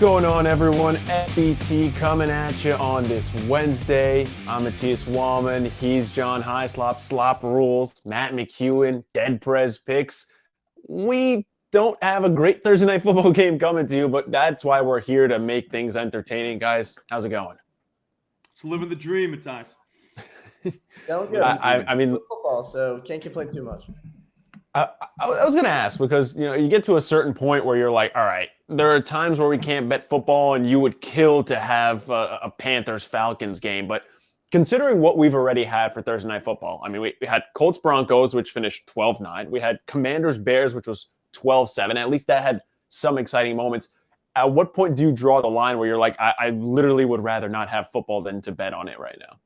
going on, everyone? FBT coming at you on this Wednesday. I'm Matias Weilmann. He's John Slop, SlopRules, Matt McEwen, DeadPresPicks. We don't have a great Thursday night football game coming to you, but that's why we're here to make things entertaining. Guys, how's it going? It's living the dream at times. Don't go. I mean, football, so can't complain too much. I was going to ask because, you get to a certain point where you're like, all right, there are times where we can't bet football and you would kill to have a Panthers-Falcons game. But considering what we've already had for Thursday Night Football, I mean, we had Colts-Broncos, which finished 12-9. We had Commanders-Bears, which was 12-7. At least that had some exciting moments. At what point do you draw the line where you're like, I literally would rather not have football than to bet on it right now?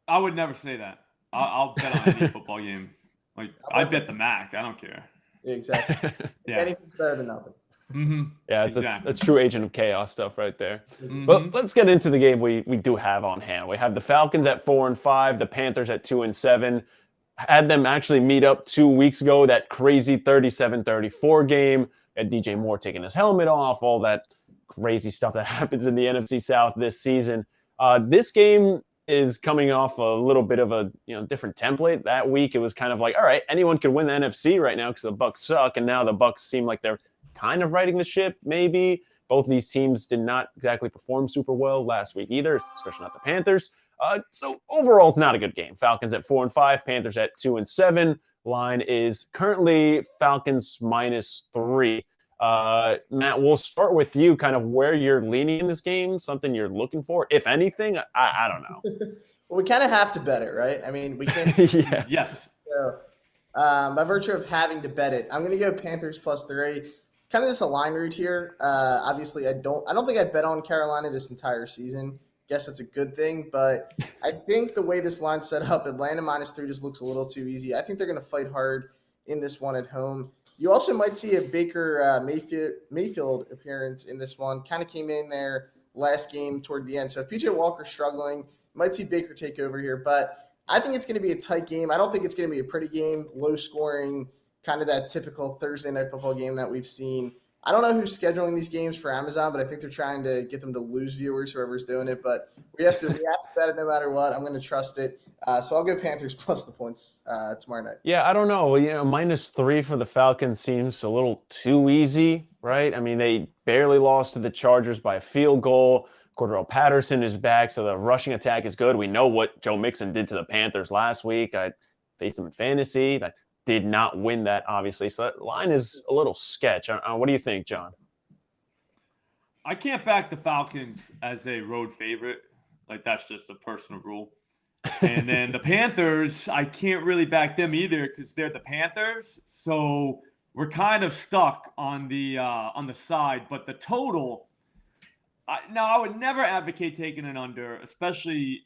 I would never say that. I'll bet on any football game. Like, I bet the MAC. I don't care. Yeah, exactly. Yeah. Anything's better than nothing. Mm-hmm. Yeah, Exactly. that's true Agent of Chaos stuff right there. Mm-hmm. But let's get into the game we do have on hand. We have the Falcons at 4-5, the Panthers at 2-7. Had them actually meet up 2 weeks ago, that crazy 37-34 game. Had DJ Moore taking his helmet off, all that crazy stuff that happens in the NFC South this season. This game is coming off a little bit of a different template. That week it was kind of like, all right, anyone could win the NFC right now because the Bucs suck, and now the Bucs seem like they're kind of riding the ship, maybe. Both of these teams did not exactly perform super well last week either, especially not the Panthers. So overall, it's not a good game. Falcons at 4-5, Panthers at 2-7. Line is currently Falcons -3. Matt, we'll start with you, kind of where you're leaning in this game, something you're looking for, if anything. I don't know. Well, we kind of have to bet it, right? I mean, we can't. Yeah. Yes. So, by virtue of having to bet it, I'm going to go Panthers +3. Kind of just a line read here. Obviously, I don't think I bet on Carolina this entire season. Guess that's a good thing, but I think the way this line's set up, Atlanta -3 just looks a little too easy. I think they're going to fight hard in this one at home. You also might see a Baker Mayfield appearance in this one. Kind of came in there last game toward the end. So if PJ Walker's struggling, you might see Baker take over here. But I think it's going to be a tight game. I don't think it's going to be a pretty game, low scoring, kind of that typical Thursday night football game that we've seen. I don't know who's scheduling these games for Amazon, but I think they're trying to get them to lose viewers, whoever's doing it. But we have to bet it no matter what. I'm going to trust it. So I'll go Panthers plus the points tomorrow night. Yeah, I don't know. -3 for the Falcons seems a little too easy, right? I mean, they barely lost to the Chargers by a field goal. Cordarelle Patterson is back, so the rushing attack is good. We know what Joe Mixon did to the Panthers last week. I faced him in fantasy. That did not win that, obviously. So that line is a little sketch. What do you think, John? I can't back the Falcons as a road favorite. Like, that's just a personal rule. And then the Panthers, I can't really back them either because they're the Panthers. So we're kind of stuck on the side. But the total, I would never advocate taking an under, especially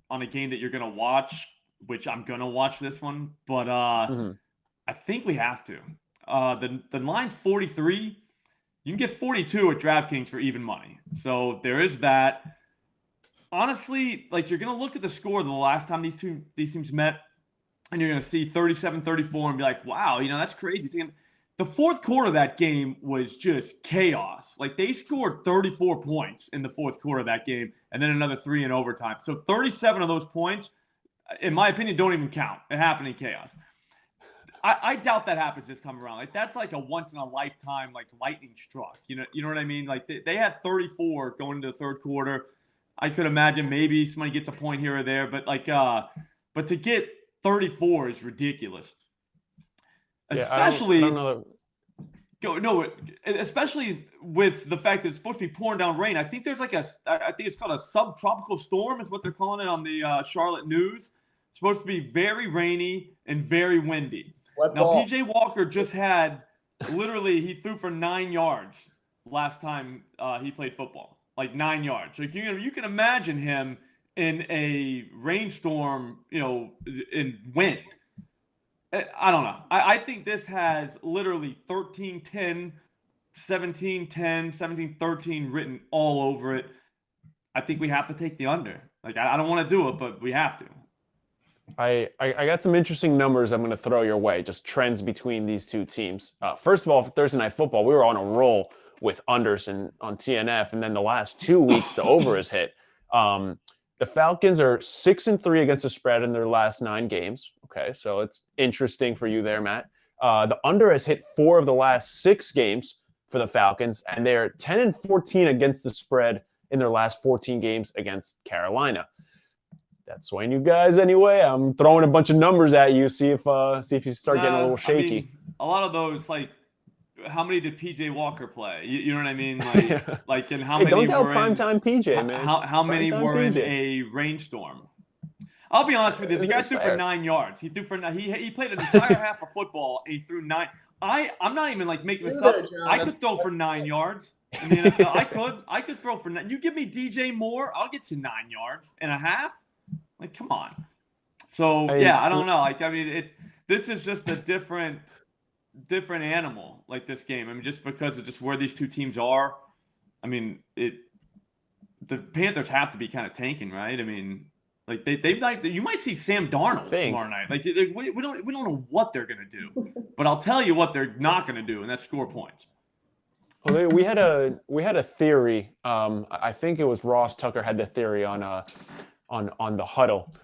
on a game that you're going to watch, which I'm going to watch this one. But I think we have to. The line's 43. You can get 42 at DraftKings for even money. So there is that. Honestly, like, you're going to look at the score the last time these teams met, and you're going to see 37-34 and be like, wow, that's crazy. The fourth quarter of that game was just chaos. Like, they scored 34 points in the fourth quarter of that game and then another 3 in overtime. So 37 of those points, in my opinion, don't even count. It happened in chaos. I doubt that happens this time around. Like, that's like a once-in-a-lifetime, like, lightning struck. You know what I mean? Like, they had 34 going into the third quarter. I could imagine maybe somebody gets a point here or there, but but to get 34 is ridiculous. Especially, I don't know. Especially with the fact that it's supposed to be pouring down rain. I think there's I think it's called a subtropical storm is what they're calling it on the Charlotte news. It's supposed to be very rainy and very windy. Now, PJ Walker just had, literally, he threw for 9 yards last time he played football. Like 9 yards. So you can imagine him in a rainstorm, in wind. I don't know. I think this has literally 13-10, 17-10, 17-13 written all over it. I think we have to take the under. Like, I don't want to do it, but we have to. I got some interesting numbers I'm going to throw your way, just trends between these two teams. First of all, for Thursday Night Football, we were on a roll with unders on TNF, and then the last 2 weeks the over has hit. The Falcons are 6-3 against the spread in their last 9 games. Okay, so it's interesting for you there, Matt. The under has hit 4 of the last 6 games for the Falcons, and they're 10-14 against the spread in their last 14 games against Carolina. That's swaying you guys anyway. I'm throwing a bunch of numbers at you. See if you start getting a little shaky. I mean, a lot of those, like, how many did PJ Walker play? You know what I mean? Like, and how many? Don't tell primetime PJ, man. How many were in a rainstorm? I'll be honest with you. The guy threw for 9 yards. He threw for he played an entire half of football and he threw 9. I'm not even like making this up. I could throw for 9 yards in the NFL. I could throw for 9. You give me DJ Moore, I'll get you 9 yards and a half. Like, come on. So I don't know. Like, I mean, this is just a different animal, like this game. I mean, just because of just where these two teams are. I mean, the Panthers have to be kind of tanking, right? I mean, like they like, you might see Sam Darnold tomorrow night. Like, we don't know what they're gonna do, but I'll tell you what they're not gonna do, and that's score points. Well, we had a theory. I think it was Ross Tucker had the theory on the huddle,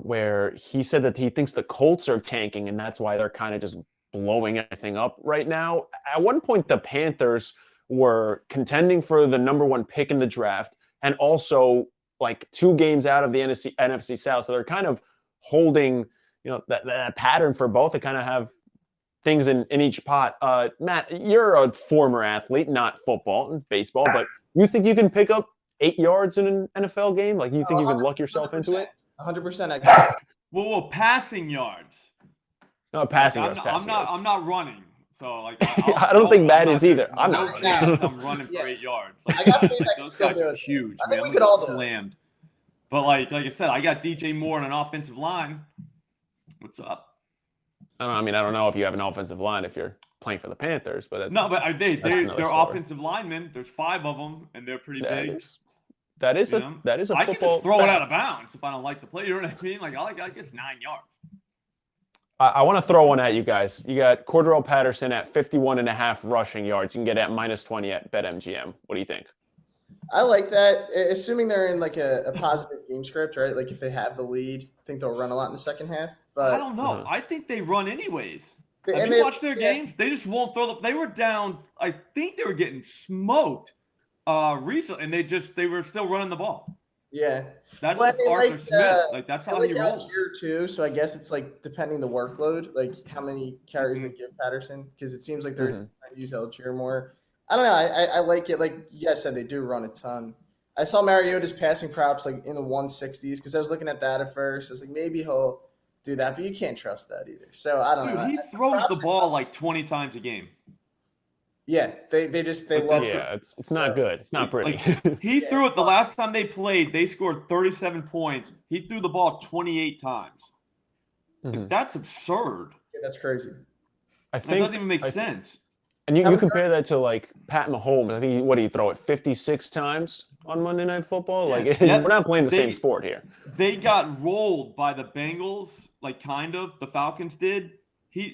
where he said that he thinks the Colts are tanking, and that's why they're kind of just blowing everything up right now. At one point, the Panthers were contending for the number 1 pick in the draft, and also like 2 games out of the NFC South. So they're kind of holding, that pattern for both to kind of have things in each pot. Matt, you're a former athlete, not football and baseball, but you think you can pick up 8 yards in an NFL game? Like, you think you can luck yourself into it? 100%. Well, passing yards. No, passing yards. I'm not running. So, like, I don't think that is either. I'm not I'm running for 8 yards. Like, those guys are huge, man. I'm slammed. But like I said, I got DJ Moore on an offensive line. What's up? I don't know if you have an offensive line if you're playing for the Panthers, but they're offensive linemen. There's 5 of them, and they're pretty big. That is a football. I can just throw it out of bounds if I don't like the play. You know what I mean? Like, all I got gets 9 yards. I want to throw one at you guys. You got Cordarelle Patterson at 51.5 rushing yards. You can get at -20 at BetMGM. What do you think? I like that, assuming they're in like a positive game script, right? Like, if they have the lead, I think they'll run a lot in the second half. But I don't know. I think they run anyways. Have you watched their games? They just won't throw they were down. I think they were getting smoked recently, and they were still running the ball. Yeah. That's just Arthur Smith. Like, that's how he rolls. Here too, so I guess it's like depending the workload, like how many carries they give Patterson, because it seems like they're trying to use Algier more. I don't know. I like it. Like you guys said, they do run a ton. I saw Mariota's passing props like in the 160s because I was looking at that at first. I was like, maybe he'll do that, but you can't trust that either. So I don't know. He throws the ball like 20 times a game. Yeah, they love. Yeah, it's not good. It's not pretty. Like, he threw it the last time they played. They scored 37 points. He threw the ball 28 times. Like, that's absurd. Yeah, that's crazy. I think that doesn't even make sense. And you compare that to like Pat Mahomes. I think what do you throw it 56 times on Monday Night Football? Like we're not playing the same sport here. They got rolled by the Bengals, like kind of. The Falcons did.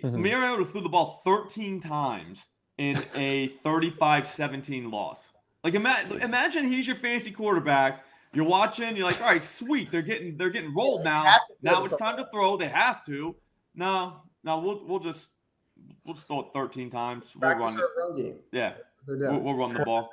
Mariota threw the ball 13 times in a 35-17 loss. Like imagine he's your fantasy quarterback. You're watching. You're like, all right, sweet. They're getting rolled now. Now it's time to throw. They have to. No, we'll just throw it 13 times. We'll run game. Yeah, we'll run the ball.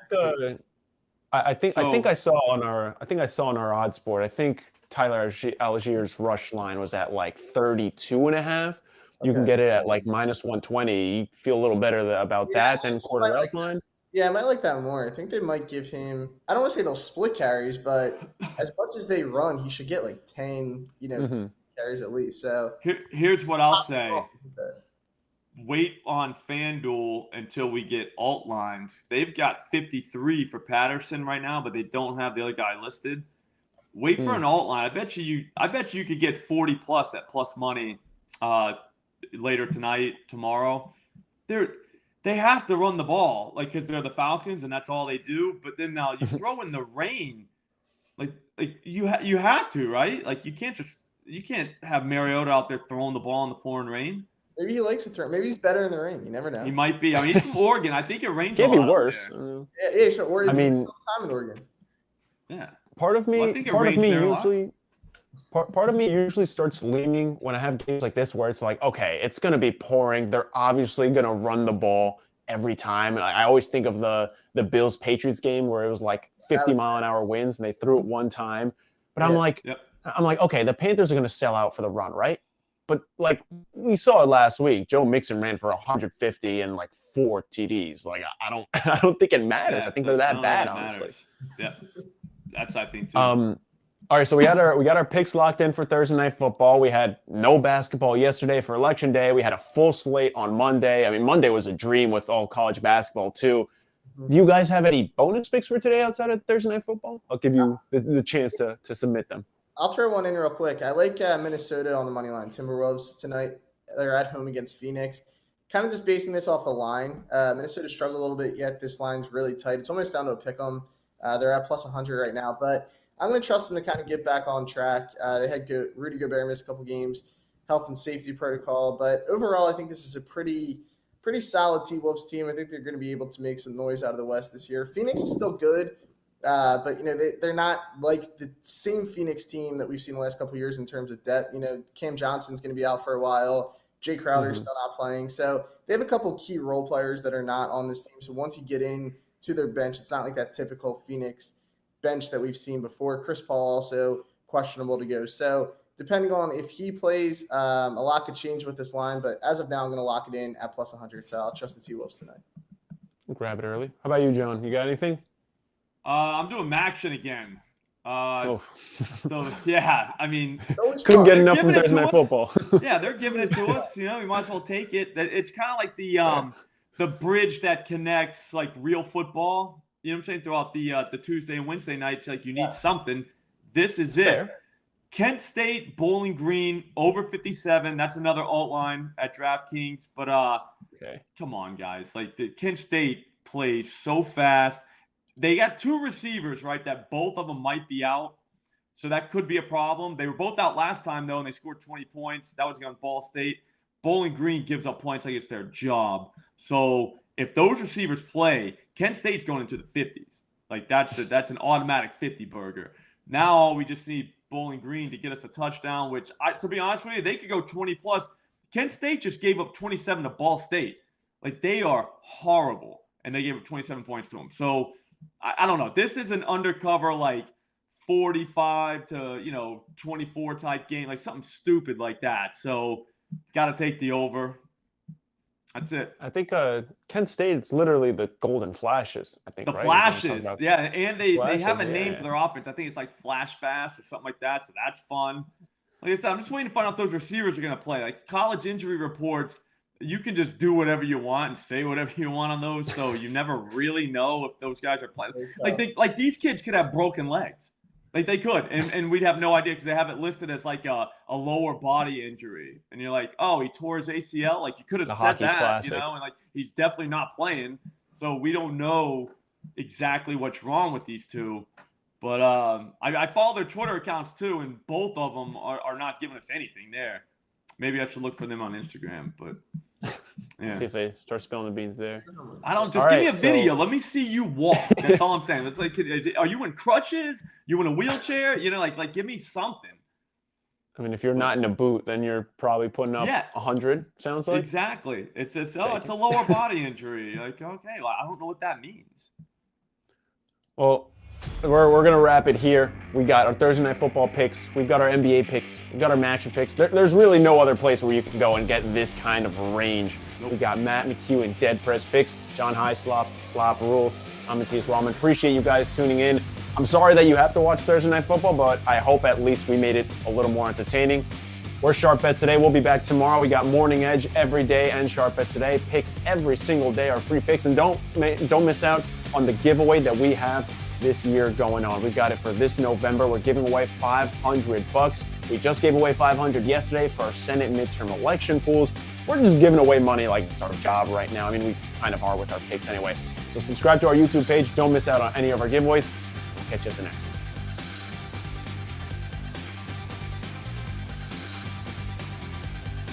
I think I saw on our odds board. I think Tyler Allgeier's rush line was at like 32.5. You can get it at like -120. You feel a little better about that than Cordarelle's line. Yeah, I might like that more. I think they might give him. I don't want to say they'll split carries, but as much as they run, he should get like 10. Carries at least. So here's what I'll say. Wait on FanDuel until we get alt lines. They've got 53 for Patterson right now, but they don't have the other guy listed. Wait for an alt line. I bet you could get 40 plus at plus money later tonight, tomorrow. They have to run the ball, like, because they're the Falcons and that's all they do. But then now you throw in the rain, like you have to, right? Like you can't have Mariota out there throwing the ball in the pouring rain. Maybe he likes to throw. Maybe he's better in the ring. You never know. He might be. I mean, he's from Oregon. I think it rains Can't a be lot worse. over Yeah, he's from Oregon. I mean, time in Oregon. there. Yeah. part of me usually starts leaning when I have games like this where it's like, okay, it's going to be pouring. They're obviously going to run the ball every time. And I always think of the Bills-Patriots game where it was like 50-mile-an-hour winds and they threw it one time. But I'm like, okay, the Panthers are going to sell out for the run, right? But like we saw it last week, Joe Mixon ran for 150 and like 4 TDs. Like I don't think it matters. Yeah, I think they're that bad, matters. honestly. Yeah, that's I think too. All right, so we got our picks locked in for Thursday Night Football. We had no basketball yesterday for Election Day. We had a full slate on Monday. I mean, Monday was a dream with all college basketball too. Do you guys have any bonus picks for today outside of Thursday Night Football? I'll give you the chance to submit them. I'll throw one in real quick. I like Minnesota on the money line. Timberwolves tonight. They're at home against Phoenix. Kind of just basing this off the line. Minnesota struggled a little bit, yet this line's really tight. It's almost down to a pick 'em. They're at plus 100 right now, but I'm going to trust them to kind of get back on track. They had Rudy Gobert missed a couple games, health and safety protocol, but overall, I think this is a pretty solid T-Wolves team. I think they're going to be able to make some noise out of the West this year. Phoenix is still good. But, they're not like the same Phoenix team that we've seen the last couple of years in terms of depth. Cam Johnson's going to be out for a while. Jay Crowder's still not playing. So they have a couple of key role players that are not on this team. So once you get in to their bench, it's not like that typical Phoenix bench that we've seen before. Chris Paul also questionable to go. So depending on if he plays, a lot could change with this line. But as of now, I'm going to lock it in at plus 100. So I'll trust the T-Wolves tonight. Grab it early. How about you, John? You got anything? I'm doing Maction again. So yeah, I mean, couldn't get enough from Thursday Night Football. Yeah, they're giving it to us. We might as well take it. It's kind of like the bridge that connects like real football. You know what I'm saying? Throughout the Tuesday and Wednesday nights, like you need something. This is it. Kent State, Bowling Green over 57. That's another alt line at DraftKings. But come on, guys. Like the Kent State plays so fast. They got 2 receivers, right, that both of them might be out. So that could be a problem. They were both out last time, though, and they scored 20 points. That was against Ball State. Bowling Green gives up points like it's their job. So if those receivers play, Kent State's going into the 50s. Like that's an automatic 50 burger. Now we just need Bowling Green to get us a touchdown, which, to be honest with you, they could go 20+. Kent State just gave up 27 to Ball State. Like, they are horrible, and they gave up 27 points to them. So I don't know. This is an undercover, like, 45 to, 24 type game, like something stupid like that. So got to take the over. That's it. I think Kent State, it's literally the Golden Flashes, I think, The right? Flashes, yeah. And they have a name yeah. for their offense. I think it's like Flash Fast or something like that. So that's fun. Like I said, I'm just waiting to find out if those receivers are going to play. Like college injury reports, you can just do whatever you want and say whatever you want on those. So you never really know if those guys are playing. Like these kids could have broken legs. Like they could, and we'd have no idea because they have it listed as like a lower body injury. And you're like, oh, he tore his ACL? Like you could have said that, classic. And like he's definitely not playing. So we don't know exactly what's wrong with these two. But I follow their Twitter accounts too, and both of them are not giving us anything there. Maybe I should look for them on Instagram, but yeah. See if they start spilling the beans there. I don't just give me a video. Let me see you walk. That's all I'm saying. It's like, are you in crutches? You in a wheelchair? Like give me something. I mean, if you're not in a boot, then you're probably pting up 100. Sounds like exactly. It's a lower body injury. Like okay, well, I don't know what that means. Well, we're gonna wrap it here. We got our Thursday Night Football picks. We've got our NBA picks. We've got our matchup picks. There's really no other place where you can go and get this kind of range. Nope. We got Matt McHugh and DeadPresPicks. John SlopRules. I'm Matias Weilmann. Appreciate you guys tuning in. I'm sorry that you have to watch Thursday Night Football, but I hope at least we made it a little more entertaining. We're Sharp Bets Today. We'll be back tomorrow. We got Morning Edge every day and Sharp Bets Today. Picks every single day, our free picks. And don't miss out on the giveaway that we have this year going on. We've got it for this November. We're giving away $500. We just gave away $500 yesterday for our Senate midterm election pools. We're just giving away money like it's our job right now. I mean, we kind of are with our picks anyway. So subscribe to our YouTube page. Don't miss out on any of our giveaways. I'll catch you at the next one.